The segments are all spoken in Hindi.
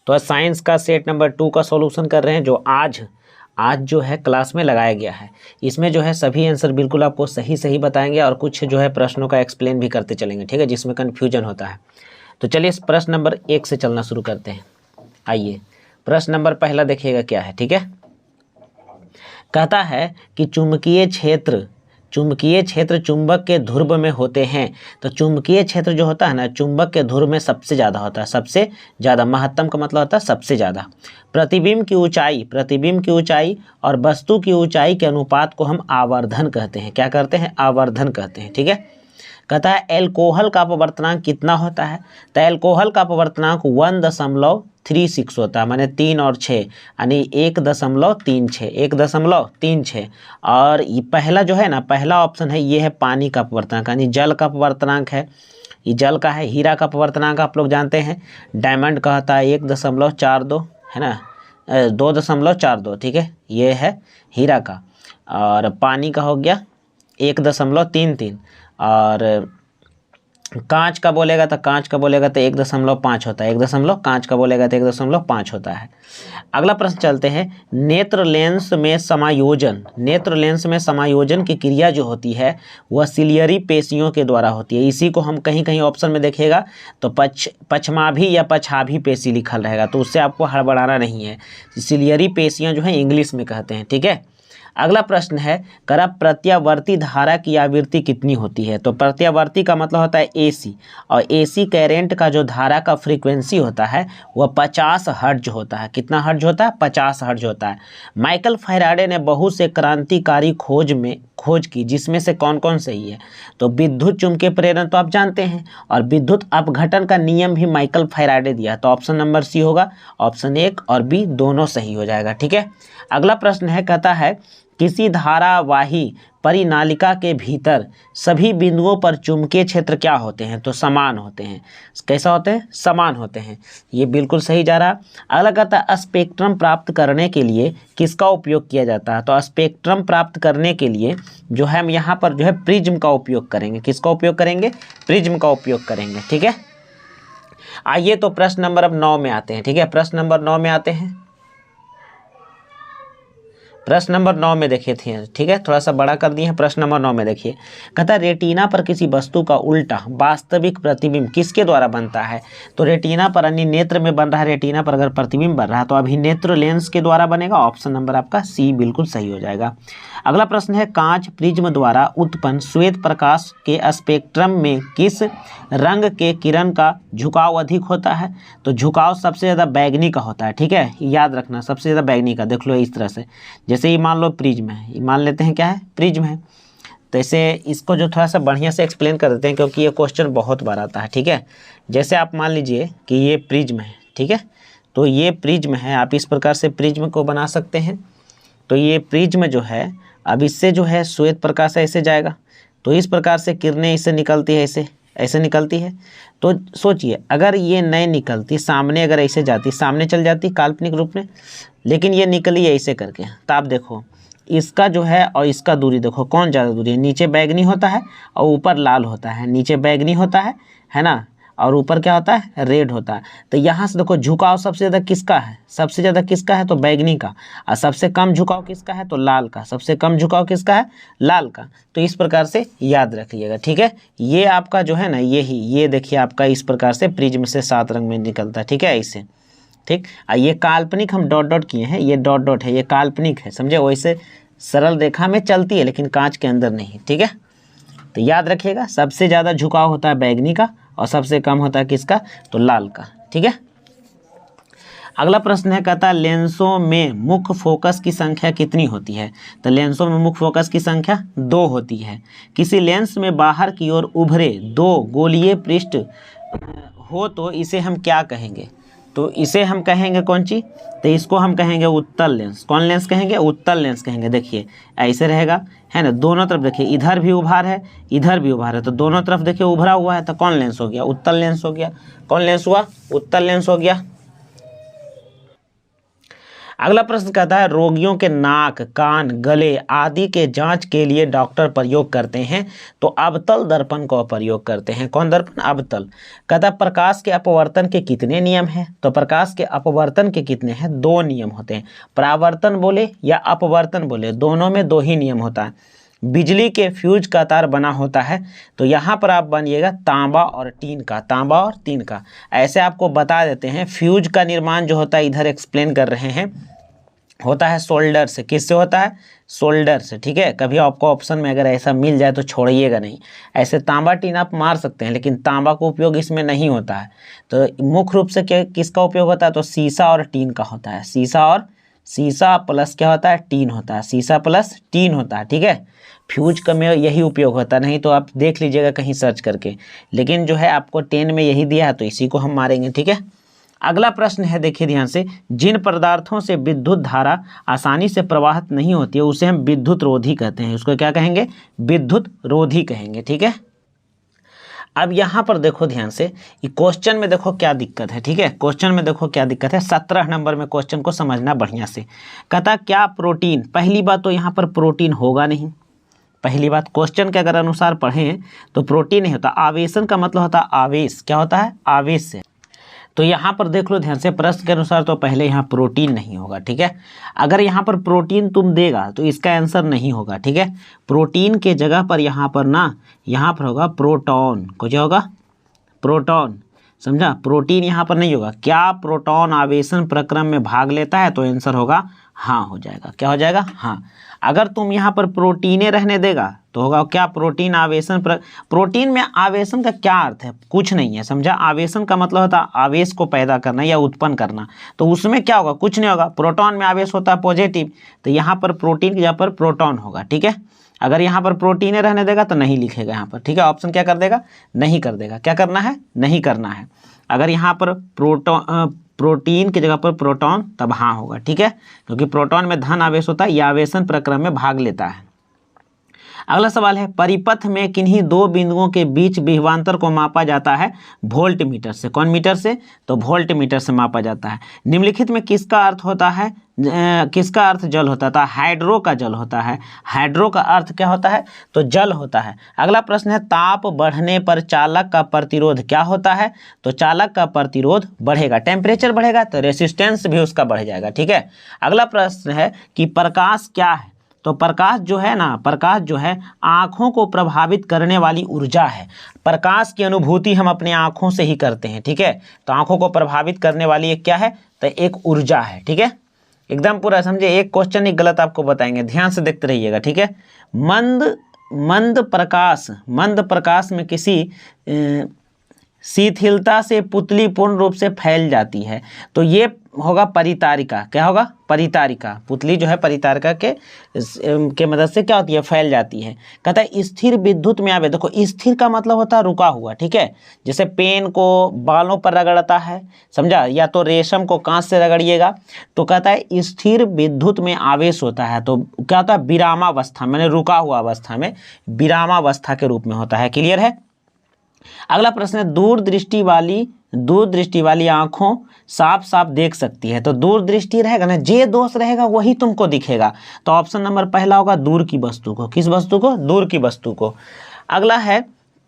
तो साइंस का सेट नंबर 2 का सॉल्यूशन कर रहे हैं, जो आज जो है क्लास में लगाया गया है। इसमें जो है सभी आंसर बिल्कुल आपको सही सही बताएंगे और कुछ जो है प्रश्नों का एक्सप्लेन भी करते चलेंगे, ठीक है, जिसमें कन्फ्यूजन होता है। तो चलिए इस प्रश्न नंबर 1 से चलना शुरू करते हैं। आइए प्रश्न नंबर पहला देखिएगा क्या है, ठीक है। कहता है कि चुंबकीय क्षेत्र चुंबक के ध्रुव में होते हैं। तो चुंबकीय क्षेत्र जो होता है ना, चुंबक के ध्रुव में सबसे ज़्यादा होता है, सबसे ज़्यादा। महत्तम का मतलब होता है सबसे ज़्यादा। प्रतिबिंब की ऊंचाई और वस्तु की ऊंचाई के अनुपात को हम आवर्धन कहते हैं। क्या करते हैं? आवर्धन कहते हैं, ठीक है। कहता है एल्कोहल का अपवर्तनांक कितना होता है? तो एल्कोहल का अपवर्तनांक 1.36 होता है, माने 3 और 6 यानी 1.36। और ये पहला जो है ना, पहला ऑप्शन है, ये है पानी का अपवर्तनांक यानी जल का अपवर्तनांक है। ये जल का है। हीरा का अपवर्तनांक आप लोग जानते हैं, डायमंड का होता है 1.42 है ना, 2.42, ठीक है, ये है हीरा का। और पानी का हो गया 1.33। और कांच का बोलेगा तो 1.5 होता है, कांच का बोलेगा तो 1.5 होता है। अगला प्रश्न चलते हैं। नेत्र लेंस में समायोजन की क्रिया जो होती है वह सिलियरी पेशियों के द्वारा होती है। इसी को हम कहीं कहीं ऑप्शन में देखिएगा तो पछमाभी या पछाभी पेशी लिखल रहेगा, तो उससे आपको हड़बड़ाना नहीं है। सिलियरी पेशियां जो है इंग्लिश में कहते हैं, ठीक है। अगला प्रश्न है, करा प्रत्यावर्ती धारा की आवृत्ति कितनी होती है? तो प्रत्यावर्ती का मतलब होता है एसी, और एसी करंट का जो धारा का फ्रीक्वेंसी होता है वह 50 हर्ट्ज होता है। कितना हर्ट्ज होता है? 50 हर्ट्ज होता है। माइकल फैराडे ने बहुत से क्रांतिकारी खोज की, जिसमें से कौन कौन सही है? तो विद्युत चुंबकीय प्रेरण तो आप जानते हैं, और विद्युत अपघटन का नियम भी माइकल फैराडे दिया। तो ऑप्शन नंबर सी होगा, ऑप्शन 1 और बी दोनों सही हो जाएगा, ठीक है। अगला प्रश्न है, कहता है किसी धारावाही परिनालिका के भीतर सभी बिंदुओं पर चुंबकीय क्षेत्र क्या होते हैं? तो समान होते हैं। कैसा होते हैं? समान होते हैं। ये बिल्कुल सही जा रहा। अगला कहता है स्पेक्ट्रम प्राप्त करने के लिए किसका उपयोग किया जाता है? तो स्पेक्ट्रम प्राप्त करने के लिए जो है हम यहाँ पर जो है प्रिज्म का उपयोग करेंगे। किसका उपयोग करेंगे? प्रिज्म का उपयोग करेंगे, ठीक है। आइए तो प्रश्न नंबर अब 9 में आते हैं, ठीक है। प्रश्न नंबर 9 में आते हैं। प्रश्न नंबर 9 में देखिए थे, ठीक है, थोड़ा सा बड़ा कर दिए हैं। प्रश्न नंबर 9 में देखिए, कहता है रेटिना पर किसी वस्तु का उल्टा वास्तविक प्रतिबिंब किसके द्वारा बनता है? तो रेटिना पर यानी नेत्र में बन रहा है, रेटिना पर अगर प्रतिबिंब बन रहा है तो अभिनेत्र लेंस के द्वारा बनेगा। ऑप्शन नंबर आपका सी बिल्कुल सही हो जाएगा। अगला प्रश्न है, कांच प्रिज्म द्वारा उत्पन्न श्वेत प्रकाश के स्पेक्ट्रम में किस रंग के किरण का झुकाव अधिक होता है? तो झुकाव सबसे ज़्यादा बैगनी का होता है, ठीक है, याद रखना, सबसे ज़्यादा बैगनी का। देख लो इस तरह से, जैसे ये मान लो प्रिज्म है, ये मान लेते हैं क्या है? प्रिज्म है। तो इसे इसको जो थोड़ा सा बढ़िया से एक्सप्लेन कर देते हैं, क्योंकि ये क्वेश्चन बहुत बार आता है, ठीक है। जैसे आप मान लीजिए कि ये प्रिज्म है, ठीक है, तो ये प्रिज्म है, आप इस प्रकार से प्रिज्म को बना सकते हैं। तो ये प्रिज्म जो है, अब इससे जो है श्वेत प्रकाश ऐसे जाएगा, तो इस प्रकार से किरणें इससे निकलती है, ऐसे निकलती है। तो सोचिए अगर ये नहीं निकलती, सामने अगर ऐसे जाती, सामने चल जाती काल्पनिक रूप में, लेकिन ये निकली ऐसे करके। तो आप देखो इसका जो है और इसका दूरी देखो, कौन ज़्यादा दूरी है? नीचे बैगनी होता है और ऊपर लाल होता है। नीचे बैगनी होता है ना, और ऊपर क्या होता है? रेड होता है। तो यहाँ से देखो झुकाव सबसे ज़्यादा किसका है? सबसे ज़्यादा किसका है? तो बैगनी का। और सबसे कम झुकाव किसका है? तो लाल का। सबसे कम झुकाव किसका है? लाल का। तो इस प्रकार से याद रखिएगा, ठीक है। ये आपका जो है ना, ये देखिए आपका इस प्रकार से प्रिज्म से 7 रंग में निकलता है, ठीक है, ऐसे, ठीक। ये काल्पनिक हम डॉट डॉट किए हैं, ये डॉट डॉट है, ये काल्पनिक है, समझे। वैसे सरल रेखा में चलती है लेकिन कांच के अंदर नहीं, ठीक है। तो याद रखिएगा सबसे ज़्यादा झुकाव होता है बैगनी का और सबसे कम होता है किसका? तो लाल का, ठीक है। अगला प्रश्न है, कहता है लेंसों में मुख्य फोकस की संख्या कितनी होती है? तो लेंसों में मुख्य फोकस की संख्या 2 होती है। किसी लेंस में बाहर की ओर उभरे 2 गोलीय पृष्ठ हो तो इसे हम क्या कहेंगे? तो इसे हम कहेंगे कौन सी? तो इसको हम कहेंगे उत्तल लेंस। कौन लेंस कहेंगे? उत्तल लेंस कहेंगे। देखिए ऐसे रहेगा, है ना, दोनों तरफ देखिए, इधर भी उभार है, इधर भी उभार है, तो दोनों तरफ देखिए उभरा हुआ है, तो कौन लेंस हो गया? उत्तल लेंस हो गया। कौन लेंस हुआ? उत्तल लेंस हो गया। अगला प्रश्न कहता है रोगियों के नाक, कान, गले आदि के जांच के लिए डॉक्टर प्रयोग करते हैं तो अवतल दर्पण का प्रयोग करते हैं। कौन दर्पण? अवतल। कहता है प्रकाश के अपवर्तन के कितने नियम हैं? तो प्रकाश के अपवर्तन के कितने हैं? 2 नियम होते हैं। परावर्तन बोले या अपवर्तन बोले, दोनों में 2 ही नियम होता है। बिजली के फ्यूज का तार बना होता है तो यहाँ पर आप बनिएगा तांबा और टीन का, तांबा और टीन का। ऐसे आपको बता देते हैं फ्यूज का निर्माण जो होता है, इधर एक्सप्लेन कर रहे हैं, होता है सोल्डर से। किससे होता है? सोल्डर से। ठीक है, कभी आपको ऑप्शन में अगर ऐसा मिल जाए तो छोड़िएगा नहीं। ऐसे तांबा टीन आप मार सकते हैं लेकिन तांबा का उपयोग इसमें नहीं होता है। तो मुख्य रूप से क्या किसका उपयोग होता है? तो शीशा और टीन का होता है। शीशा प्लस क्या होता है? टीन होता है। शीशा प्लस टीन होता है। ठीक है, फ्यूज का में यही उपयोग होता है, नहीं तो आप देख लीजिएगा कहीं सर्च करके। लेकिन जो है आपको 10 में यही दिया है तो इसी को हम मारेंगे। ठीक है, अगला प्रश्न है, देखिए ध्यान से। जिन पदार्थों से विद्युत धारा आसानी से प्रवाहित नहीं होती है उसे हम विद्युत रोधी कहते हैं। उसको क्या कहेंगे? विद्युत रोधी कहेंगे। ठीक है, अब यहाँ पर देखो ध्यान से, ये क्वेश्चन में देखो क्या दिक्कत है। ठीक है, क्वेश्चन में देखो क्या दिक्कत है। 17 नंबर में क्वेश्चन को समझना बढ़िया से। कहता क्या प्रोटीन, पहली बात तो यहाँ पर प्रोटीन होगा नहीं। पहली बात क्वेश्चन के अगर अनुसार पढ़ें तो प्रोटीन नहीं होता। आवेशन का मतलब होता है आवेश। क्या होता है? आवेश से। तो यहाँ पर देख लो ध्यान से, प्रश्न के अनुसार तो पहले यहाँ प्रोटीन नहीं होगा। ठीक है, अगर यहाँ पर प्रोटीन तुम देगा तो इसका आंसर नहीं होगा। ठीक है, प्रोटीन के जगह पर यहाँ पर ना, यहाँ पर होगा प्रोटॉन। कुछ होगा? प्रोटॉन। समझा? प्रोटीन यहाँ पर नहीं होगा। क्या प्रोटॉन आवेशन प्रक्रम में भाग लेता है? तो आंसर होगा हाँ हो जाएगा। क्या हो जाएगा? हाँ। अगर तुम यहाँ पर प्रोटीने रहने देगा तो होगा क्या? प्रोटीन आवेशन प्रोटीन में आवेशन का क्या अर्थ है? कुछ नहीं है। समझा? आवेशन का मतलब होता है आवेश को पैदा करना या उत्पन्न करना। तो उसमें क्या होगा? कुछ नहीं होगा। प्रोटॉन में आवेश होता है पॉजिटिव, तो यहाँ पर प्रोटीन की जगह पर प्रोटॉन होगा। ठीक है, अगर यहाँ पर प्रोटीने रहने देगा तो नहीं लिखेगा यहाँ पर। ठीक है, ऑप्शन क्या कर देगा? नहीं कर देगा। क्या करना है? नहीं करना है। अगर यहाँ पर प्रोटीन की जगह पर प्रोटॉन, तब हाँ होगा। ठीक है, क्योंकि प्रोटॉन में धन आवेश होता है, यह आवेशन प्रक्रम में भाग लेता है। अगला सवाल है, परिपथ में किन्हीं 2 बिंदुओं के बीच विभवांतर को मापा जाता है वोल्ट मीटर से। कौन मीटर से? तो वोल्ट मीटर से मापा जाता है। निम्नलिखित में किसका अर्थ होता है? किसका अर्थ जल होता था? हाइड्रो का जल होता है। हाइड्रो का अर्थ क्या होता है? तो जल होता है। अगला प्रश्न है, ताप बढ़ने पर चालक का प्रतिरोध क्या होता है? तो चालक का प्रतिरोध बढ़ेगा। टेम्परेचर बढ़ेगा तो रेसिस्टेंस भी उसका बढ़ जाएगा। ठीक है, अगला प्रश्न है कि प्रकाश क्या है? तो प्रकाश जो है ना, प्रकाश जो है आँखों को प्रभावित करने वाली ऊर्जा है। प्रकाश की अनुभूति हम अपने आँखों से ही करते हैं। ठीक है, तो आँखों को प्रभावित करने वाली एक क्या है? तो एक ऊर्जा है। ठीक है, एकदम पूरा समझे। एक क्वेश्चन ही गलत आपको बताएंगे, ध्यान से देखते रहिएगा। ठीक है, मंद प्रकाश में किसी शिथिलता से पुतली पूर्ण रूप से फैल जाती है तो ये होगा परितारिका। क्या होगा? परितारिका। पुतली जो है परितारिका के मदद से क्या होती है? फैल जाती है। कहता है स्थिर विद्युत में आवे। देखो स्थिर का मतलब होता है रुका हुआ। ठीक है, जैसे पेन को बालों पर रगड़ता है, समझा, या तो रेशम को कांच से रगड़िएगा। तो कहता है स्थिर विद्युत में आवेश होता है तो क्या होता है? विरामावस्था, मैंने रुका हुआ अवस्था में विरामावस्था के रूप में होता है। क्लियर है? अगला प्रश्न है, दूरदृष्टि वाली आंखों साफ साफ देख सकती है। तो दूरदृष्टि रहेगा ना, जे दोष रहेगा वही तुमको दिखेगा। तो ऑप्शन नंबर पहला होगा दूर की वस्तु को। किस वस्तु को? दूर की वस्तु को। अगला है,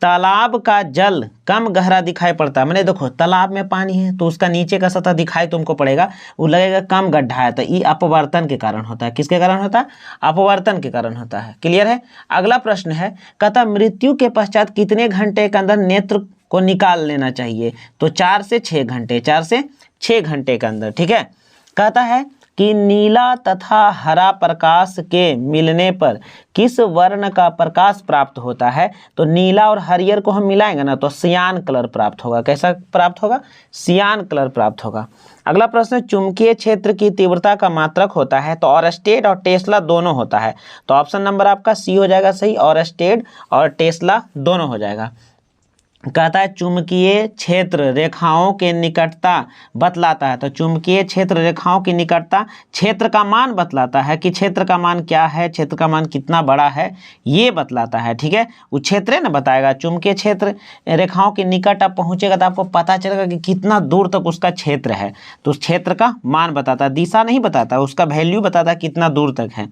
तालाब का जल कम गहरा दिखाई पड़ता है। मैंने देखो तालाब में पानी है तो उसका नीचे का सतह दिखाई तुमको पड़ेगा, वो लगेगा कम गड्ढा है। तो ये अपवर्तन के कारण होता है। किसके कारण होता है? अपवर्तन के कारण होता है। क्लियर है? अगला प्रश्न है, कहता मृत्यु के पश्चात कितने घंटे के अंदर नेत्र को निकाल लेना चाहिए? तो 4 से 6 घंटे। 4 से 6 घंटे के अंदर। ठीक है, कहता है कि नीला तथा हरा प्रकाश के मिलने पर किस वर्ण का प्रकाश प्राप्त होता है? तो नीला और हरियर को हम मिलाएंगे ना तो सियान कलर प्राप्त होगा। कैसा प्राप्त होगा? सियान कलर प्राप्त होगा। अगला प्रश्न, चुंबकीय क्षेत्र की तीव्रता का मात्रक होता है। तो ऑरस्टेड और टेस्ला दोनों होता है। तो ऑप्शन नंबर आपका सी हो जाएगा सही, ऑरस्टेड और टेस्ला दोनों हो जाएगा। कहता है चुंबकीय क्षेत्र रेखाओं के निकटता बतलाता है। तो चुंबकीय क्षेत्र रेखाओं की निकटता क्षेत्र का मान बतलाता है कि क्षेत्र का मान क्या है, क्षेत्र का मान कितना बड़ा है, ये बतलाता है। ठीक है, वो क्षेत्र है ना बताएगा। चुंबकीय क्षेत्र रेखाओं के निकट आप पहुंचेगा तो आपको पता चलेगा कि कितना दूर तक उसका क्षेत्र है। तो उस क्षेत्र का मान बताता है, दिशा नहीं बताता, उसका वैल्यू बताता है कितना दूर तक है।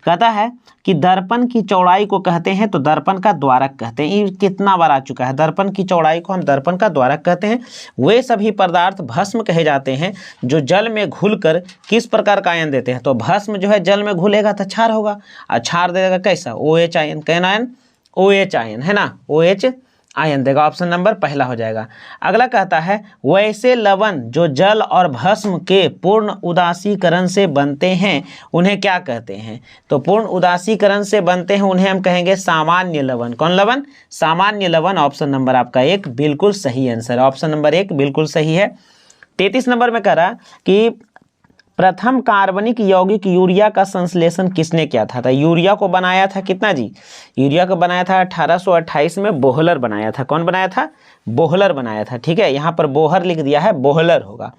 कहता है कि दर्पण की चौड़ाई को कहते हैं तो दर्पण का द्वारक कहते हैं। ये कितना बार आ चुका है, दर्पण की चौड़ाई को हम दर्पण का द्वारक कहते हैं। वे सभी पदार्थ भस्म कहे जाते हैं जो जल में घुलकर किस प्रकार का आयन देते हैं। तो भस्म जो है जल में घुलेगा तो क्षार होगा, और क्षार देगा कैसा, OH ion. Can ion, OH ion है ना, OH आयन देगा। ऑप्शन नंबर पहला हो जाएगा। अगला कहता है वैसे लवण जो जल और भस्म के पूर्ण उदासीकरण से बनते हैं उन्हें क्या कहते हैं। तो पूर्ण उदासीकरण से बनते हैं उन्हें हम कहेंगे सामान्य लवण। कौन लवण, सामान्य लवण। ऑप्शन नंबर आपका एक बिल्कुल सही आंसर है, ऑप्शन नंबर एक बिल्कुल सही है। 33 नंबर में कह रहा कि प्रथम कार्बनिक यौगिक यूरिया का संश्लेषण किसने किया था। तो यूरिया को बनाया था कितना जी, यूरिया को बनाया था 1828 में बोहलर बनाया था। कौन बनाया था, बोहलर बनाया था। ठीक है, यहाँ पर बोहर लिख दिया है, बोहलर होगा।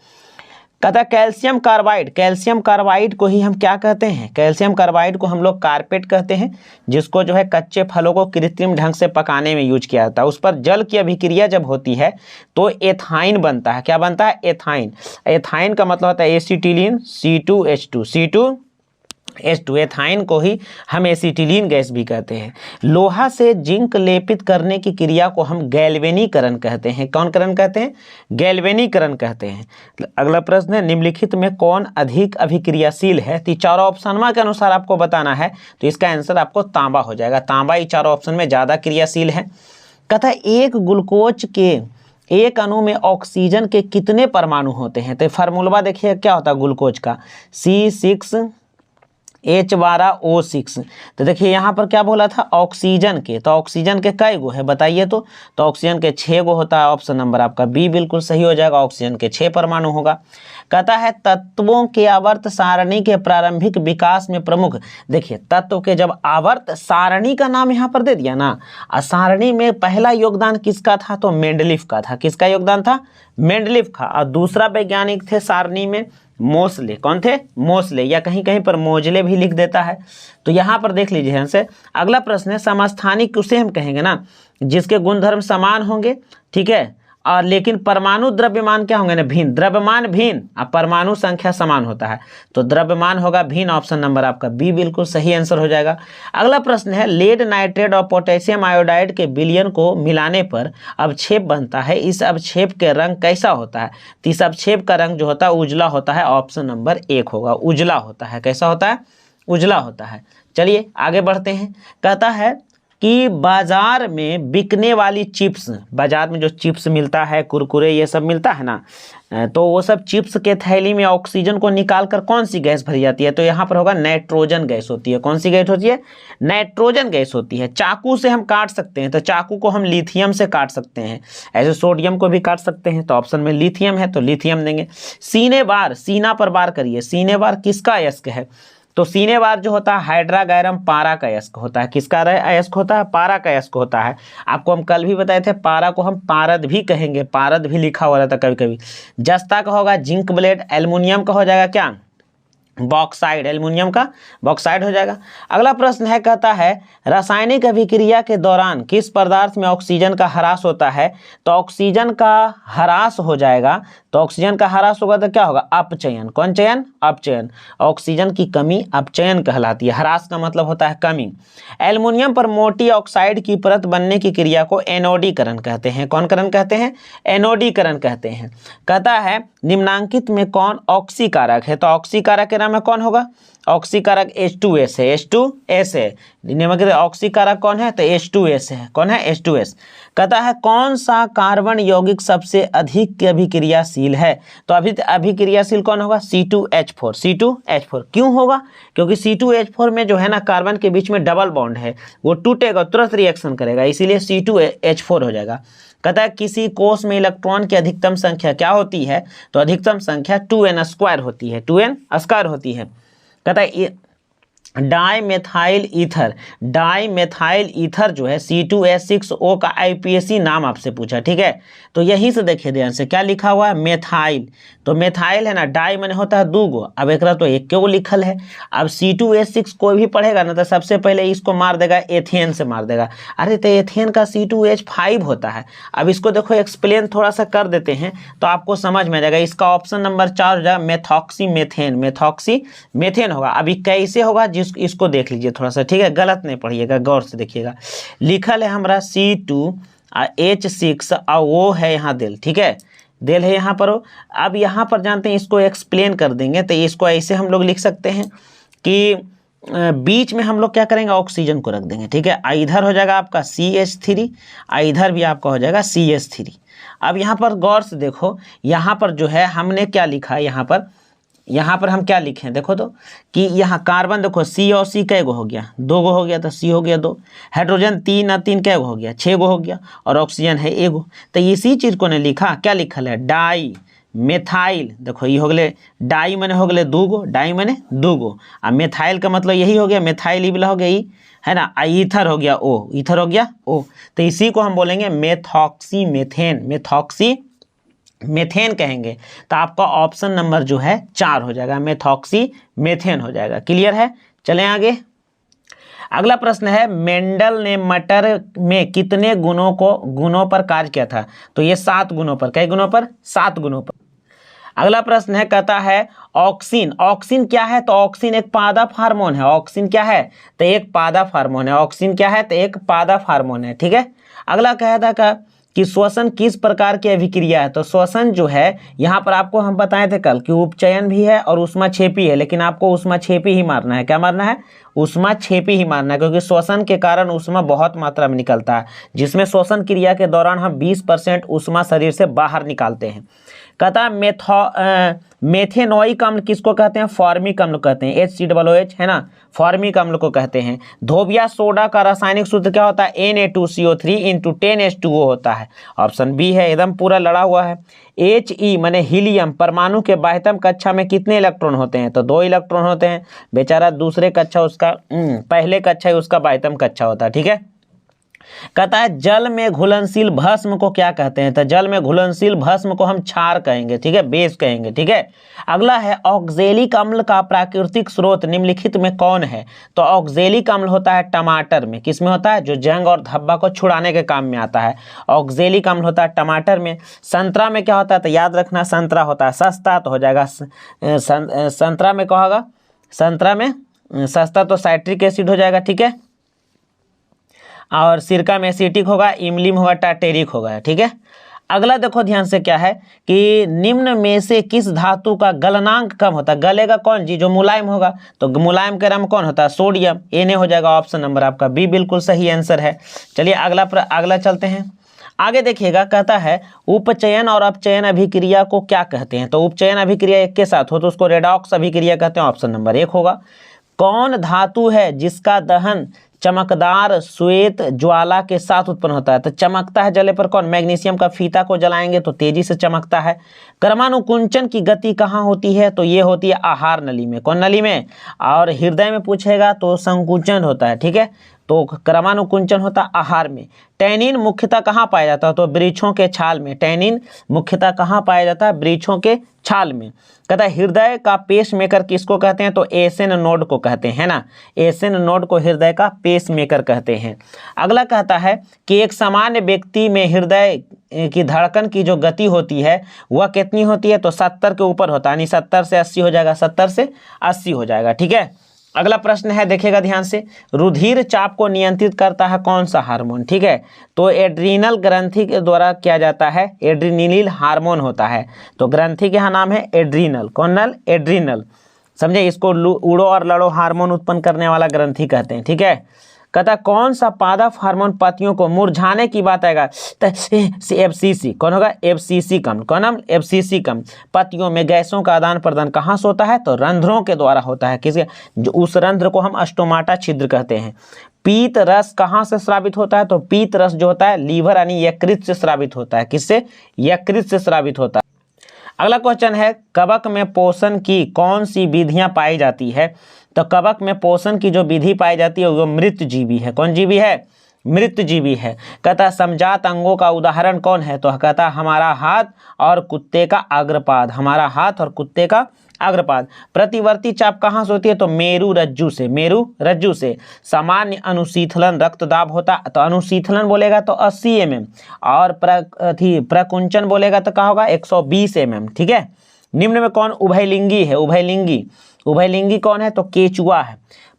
कहता है कैल्शियम कार्बाइड, कैल्शियम कार्बाइड को ही हम क्या कहते हैं, कैल्शियम कार्बाइड को हम लोग कारपेट कहते हैं, जिसको जो है कच्चे फलों को कृत्रिम ढंग से पकाने में यूज किया जाता है। उस पर जल की अभिक्रिया जब होती है तो एथाइन बनता है। क्या बनता है, एथाइन। एथाइन का मतलब होता है एसिटिलीन, C2H2 एथाइन को ही हम एसिटिलीन गैस भी कहते हैं। लोहा से जिंक लेपित करने की क्रिया को हम गैल्वेनीकरण कहते हैं। कौन करण कहते हैं, गैल्वेनीकरण कहते हैं। अगला प्रश्न है निम्नलिखित में कौन अधिक अभिक्रियाशील है। तो चारों ऑप्शन के अनुसार आपको बताना है, तो इसका आंसर आपको तांबा हो जाएगा। तांबा ही चारों ऑप्शन में ज़्यादा क्रियाशील है। कहता है एक ग्लूकोज के एक अणु में ऑक्सीजन के कितने परमाणु होते हैं। तो फार्मूला देखिए क्या होता है ग्लूकोज का, C6H12O6। तो देखिए यहाँ पर क्या बोला था, ऑक्सीजन के, तो ऑक्सीजन के कई गो है बताइए। तो ऑक्सीजन के 6 गो होता है। ऑप्शन नंबर आपका बी बिल्कुल सही हो जाएगा, ऑक्सीजन के 6 परमाणु होगा। कहता है तत्वों के आवर्त सारणी के प्रारंभिक विकास में प्रमुख, देखिए तत्व के जब आवर्त सारणी का नाम यहाँ पर दे दिया ना, और सारणी में पहला योगदान किसका था, तो मेंडलीफ का था। किसका योगदान था, मेंडलीफ का। और दूसरा वैज्ञानिक थे सारणी में मोसले। कौन थे, मोसले, या कहीं कहीं पर मोजले भी लिख देता है। तो यहाँ पर देख लीजिए ध्यान से। अगला प्रश्न है समस्थानिक उसे हम कहेंगे ना जिसके गुणधर्म समान होंगे, ठीक है, और लेकिन परमाणु द्रव्यमान क्या होंगे ना, भिन्न। द्रव्यमान भिन्न और परमाणु संख्या समान होता है, तो द्रव्यमान होगा भिन्न। ऑप्शन नंबर आपका बी बिल्कुल सही आंसर हो जाएगा। अगला प्रश्न है लेड नाइट्रेट और पोटेशियम आयोडाइड के विलयन को मिलाने पर अवक्षेप बनता है, इस अवक्षेप के रंग कैसा होता है। तो इस अवक्षेप का रंग जो होता है उजला होता है। ऑप्शन नंबर एक होगा, उजला होता है। कैसा होता है, उजला होता है। चलिए आगे बढ़ते हैं। कहता है कि बाजार में बिकने वाली चिप्स, बाजार में जो चिप्स मिलता है, कुरकुरे ये सब मिलता है ना, तो वो सब चिप्स के थैली में ऑक्सीजन को निकालकर कौन सी गैस भरी जाती है। तो यहाँ पर होगा नाइट्रोजन गैस होती है। कौन सी गैस होती है, नाइट्रोजन गैस होती है। चाकू से हम काट सकते हैं, तो चाकू को हम लिथियम से काट सकते हैं, ऐसे सोडियम को भी काट सकते हैं। तो ऑप्शन में लिथियम है, तो लिथियम देंगे। सीने बार, सीना पर बार करिए, सीने बार किसका अयस्क है। तो सीने बार जो होता है हाइड्रागैरम पारा का अयस्क होता है। किसका अयस्क होता है, पारा का अयस्क होता है। आपको हम कल भी बताए थे पारा को हम पारद भी कहेंगे, पारद भी लिखा हुआ रहता कभी कभी। जस्ता का होगा जिंक ब्लेड, एल्युमिनियम का हो जाएगा क्या, बॉक्साइड, एल्युमिनियम का बॉक्साइड हो जाएगा। अगला प्रश्न है, कहता है रासायनिक अभिक्रिया के दौरान किस पदार्थ में ऑक्सीजन का ह्रास होता है। तो ऑक्सीजन का ह्रास हो जाएगा, तो ऑक्सीजन का ह्रास होगा तो क्या होगा, अपचयन। कौन चयन, अपचयन। ऑक्सीजन की कमी अपचयन कहलाती है। ह्रास का मतलब होता है कमी। एल्युमिनियम पर मोटी ऑक्साइड की परत बनने की क्रिया को एनोडीकरण कहते हैं। कौन करण कहते हैं, एनोडीकरण कहते हैं। कहता है निम्नांकित में कौन ऑक्सीकारक है। तो ऑक्सीकारक के नाम में कौन होगा, ऑक्सीकारक H2S है, H2S है। निम्नलिखित ऑक्सीकारक कौन है, तो H2S है। कौन है, H2S। कहता है कौन सा कार्बन यौगिक सबसे अधिक अभिक्रियाशील है। तो अभिक्रियाशील कौन होगा, C2H4। C2H4 क्यों होगा, क्योंकि C2H4 में जो है ना कार्बन के बीच में डबल बॉन्ड है, वो टूटेगा, तुरंत रिएक्शन करेगा, इसीलिए C2H4 हो जाएगा। कहता है किसी कोष में इलेक्ट्रॉन की अधिकतम संख्या क्या होती है। तो अधिकतम संख्या 2n² होती है, 2n² होती है। कहता है डाईमेथाइल ईथर, डाईमेथाइल ईथर जो है C2H6O का IUPAC नाम आपसे पूछा, ठीक है। तो यहीं से देखिए ध्यान से क्या लिखा हुआ है, मेथाइल। तो मेथाइल है ना, डाई मैंने होता है दो गो, अब एक तो एक को लिखल है। अब C2H6 कोई भी पढ़ेगा ना तो सबसे पहले इसको मार देगा, एथेन से मार देगा। अरे तो एथेन का C2H5 होता है। अब इसको देखो एक्सप्लेन थोड़ा सा कर देते हैं तो आपको समझ में आ जाएगा। इसका ऑप्शन नंबर 4 हो जाएगा मेथॉक्सी मेथेन, मेथॉक्सी मेथेन होगा। अभी कैसे होगा इसको देख लीजिए थोड़ा सा, ठीक है, गलत नहीं पढ़िएगा, गौर से देखिएगा। लिखल है हमारा C2H6 और वो है यहाँ दिल, ठीक है, दिल है यहाँ पर। अब यहाँ पर जानते हैं इसको एक्सप्लेन कर देंगे तो इसको ऐसे हम लोग लिख सकते हैं कि बीच में हम लोग क्या करेंगे, ऑक्सीजन को रख देंगे, ठीक है। इधर हो जाएगा आपका CH3, इधर भी आपका हो जाएगा CH3। अब यहाँ पर गौर से देखो, यहाँ पर जो है हमने क्या लिखा है, यहाँ पर हम क्या लिखे हैं देखो तो, कि यहाँ कार्बन देखो C और C कै गो हो गया, 2 गो हो गया, तो C हो गया 2, हाइड्रोजन 3 और 3 कै गो हो गया, 6 गो हो गया, और ऑक्सीजन है 1 गो। तो इसी चीज़ को ने लिखा, क्या लिखल है, डाई मेथाइल। देखो ये हो गए डाई मैंने हो गए 2 गो, डाई मैंने 2 गो, और मेथाइल का मतलब यही हो गया, मेथाइल इबला हो गया ई, है ना, ईथर हो गया O, ईथर हो गया O। तो इसी को हम बोलेंगे मेथॉक्सी मेथेन, मेथॉक्सी मेथेन कहेंगे। तो आपका ऑप्शन नंबर जो है 4 हो जाएगा, मेथॉक्सी मेथेन हो जाएगा। क्लियर है, चलें आगे। अगला प्रश्न है, मेंडल ने मटर में कितने गुणों पर कार्य किया था। तो ये 7 गुणों पर, कई गुणों पर, 7 गुणों पर। अगला प्रश्न है, कहता है ऑक्सिन, ऑक्सिन क्या है, तो ऑक्सिन एक पादप हार्मोन है। ऑक्सिन क्या है, तो एक पादप हार्मोन है। ऑक्सिन क्या है, तो एक पादप हार्मोन है, ठीक है। अगला कहता था कि श्वसन किस प्रकार की अभिक्रिया है। तो श्वसन जो है यहाँ पर आपको हम बताए थे कल कि उपचयन भी है और ऊष्माक्षेपी है, लेकिन आपको ऊष्माक्षेपी ही मारना है। क्या मारना है, ऊष्माक्षेपी ही मारना है, क्योंकि श्वसन के कारण ऊष्मा बहुत मात्रा में निकलता है, जिसमें श्वसन क्रिया के दौरान हम 20% ऊष्मा शरीर से बाहर निकालते हैं। कहता मेथेनोइक अम्ल किसको कहते हैं, फॉर्मिक अम्ल कहते हैं, HCOOH है ना, फॉर्मिक अम्ल को कहते हैं। धोबिया सोडा का रासायनिक सूत्र क्या होता है, Na2CO3 × 10H2O होता है। ऑप्शन बी है, एकदम पूरा लड़ा हुआ है। He माने हीलियम, परमाणु के बाह्यतम कक्षा में कितने इलेक्ट्रॉन होते हैं, तो 2 इलेक्ट्रॉन होते हैं। बेचारा दूसरे कक्षा उसका पहले कक्षा है उसका बाह्यतम कक्षा होता है, ठीक है। कहता है जल में घुलनशील भस्म को क्या कहते हैं, तो जल में घुलनशील भस्म को हम क्षार कहेंगे, ठीक है, बेस कहेंगे, ठीक है। अगला है ऑक्जेलिक अम्ल का प्राकृतिक स्रोत निम्नलिखित में कौन है। तो ऑक्जेलिक अम्ल होता है टमाटर में, किस में होता है, जो जंग और धब्बा को छुड़ाने के काम में आता है। ऑक्जेलिक अम्ल होता है टमाटर में। संतरा में क्या होता है, तो याद रखना संतरा होता है सस्ता, तो हो जाएगा संतरा में क्या होगा, संतरा में सस्ता तो साइट्रिक एसिड हो जाएगा, ठीक है। और सिरका में एसिटिक होगा, इमली में होगा टार्टेरिक होगा, ठीक है। अगला देखो ध्यान से क्या है कि निम्न में से किस धातु का गलनांक कम होता है, गलेगा कौन जी, जो मुलायम होगा। तो मुलायम के नाम कौन होता है, सोडियम। Na हो जाएगा ऑप्शन नंबर आपका बी, बिल्कुल सही आंसर है। चलिए अगला चलते हैं आगे। देखिएगा कहता है उपचयन और अपचयन अभिक्रिया को क्या कहते हैं। तो उपचयन अभिक्रिया एक के साथ हो तो उसको रेडॉक्स अभिक्रिया कहते हैं, ऑप्शन नंबर 1 होगा। कौन धातु है जिसका दहन चमकदार श्वेत ज्वाला के साथ उत्पन्न होता है। तो चमकता है जले पर कौन, मैग्नीशियम का फीता को जलाएंगे तो तेजी से चमकता है। क्रमानुकुंचन की गति कहाँ होती है, तो ये होती है आहार नली में। कौन नली में, और हृदय में पूछेगा तो संकुचन होता है, ठीक है। तो क्रमानुकुंचन होता आहार में। टैनिन मुख्यतः कहाँ पाया जाता है, तो वृक्षों के छाल में। टैनिन मुख्यतः कहाँ पाया जाता है, वृक्षों के छाल में। कहता है हृदय का पेस मेकर किसको कहते हैं, तो एसन नोड को कहते हैं, है ना, एसन नोड को हृदय का पेस मेकर कहते हैं। अगला कहता है कि एक सामान्य व्यक्ति में हृदय की धड़कन की जो गति होती है वह कितनी होती है, तो 70 के ऊपर होता है, यानी 70 से 80 हो जाएगा, 70 से 80 हो जाएगा, ठीक है। अगला प्रश्न है, देखिएगा ध्यान से, रुधिर चाप को नियंत्रित करता है कौन सा हार्मोन, ठीक है। तो एड्रीनल ग्रंथि के द्वारा किया जाता है, एड्रीनिल हार्मोन होता है। तो ग्रंथि के यहाँ नाम है एड्रीनल, कौन, एड्रीनल, समझे। इसको उड़ो और लड़ो हार्मोन उत्पन्न करने वाला ग्रंथि कहते हैं, ठीक है। कहता कौन सा पादप हार्मोन पत्तियों को मुरझाने की बात आएगा, तो FCC कौन होगा, FCC कम, कौन नाम, FCC कम। पत्तियों में गैसों का आदान प्रदान कहाँ से होता है, तो रंध्रों के द्वारा होता है, किसके, जो उस रंध्र को हम स्टोमाटा छिद्र कहते हैं। पीत रस कहाँ से स्रावित होता है, तो पीत रस जो होता है लीवर यानी यकृत से स्रावित होता है, किससे, यकृत से स्रावित होता है। अगला क्वेश्चन है कवक में पोषण की कौन सी विधियां पाई जाती है। तो कवक में पोषण की जो विधि पाई जाती है वो मृत जीवी है। कौन जीवी है? मृत जीवी है। कहता समजात अंगों का उदाहरण कौन है। तो कहता हमारा हाथ और कुत्ते का अग्रपाद, हमारा हाथ और कुत्ते का अग्रपाद। प्रतिवर्ती चाप कहाँ से होती है। तो मेरु रज्जु से, मेरु रज्जु से। सामान्य अनुशीथलन रक्तदाब होता, तो अनुशीथलन बोलेगा तो 80 mm और प्रकुंचन बोलेगा तो क्या होगा 120 mm। ठीक है। निम्न में कौन उभयलिंगी है। उभयलिंगी, उभयलिंगी कौन है। तो केचुआ है।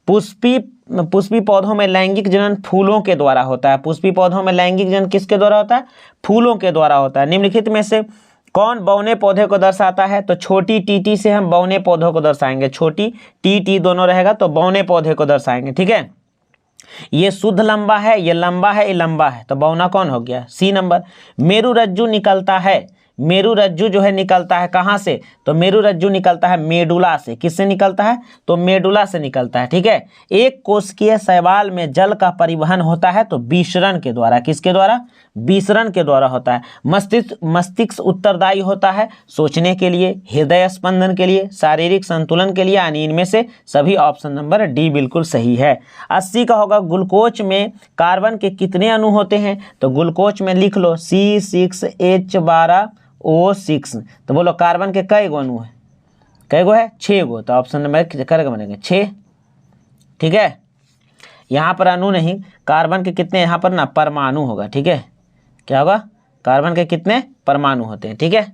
पुष्पी पौधों में लैंगिक जनन फूलों के द्वारा होता है। पुष्पी पौधों में लैंगिक जनन किसके द्वारा होता है। फूलों के द्वारा होता है। निम्नलिखित में से कौन बौने पौधे को दर्शाता है। तो छोटी टीटी से हम बौने पौधों को दर्शाएंगे, छोटी टी दोनों रहेगा तो बौने पौधे को दर्शाएंगे। ठीक है। ये शुद्ध लंबा है, ये लंबा है, ये लंबा है, तो बौना कौन हो गया सी नंबर। मेरु रज्जु निकलता है, मेरु रज्जु जो है निकलता है कहाँ से। तो मेरु रज्जु निकलता है मेडुला से। किससे निकलता है। तो मेडुला से निकलता है। ठीक है। एक कोशिकीय शैवाल में जल का परिवहन होता है तो विसरण के द्वारा। किसके द्वारा। विसरण के द्वारा होता है। मस्तिष्क उत्तरदायी होता है सोचने के लिए, हृदय स्पंदन के लिए, शारीरिक संतुलन के लिए, यानी इनमें से सभी ऑप्शन नंबर डी बिल्कुल सही है। 80 का होगा ग्लूकोज में कार्बन के कितने अणु होते हैं। तो ग्लूकोज में लिख लो C6H12O6। तो बोलो कार्बन के कई गो अणु है। कई गो है 6 गो। तो ऑप्शन नंबर करेगा बनेंगे 6। ठीक है। यहाँ पर अणु नहीं, कार्बन के कितने यहाँ पर ना परमाणु होगा। ठीक है। क्या होगा। कार्बन के कितने परमाणु होते हैं। ठीक है।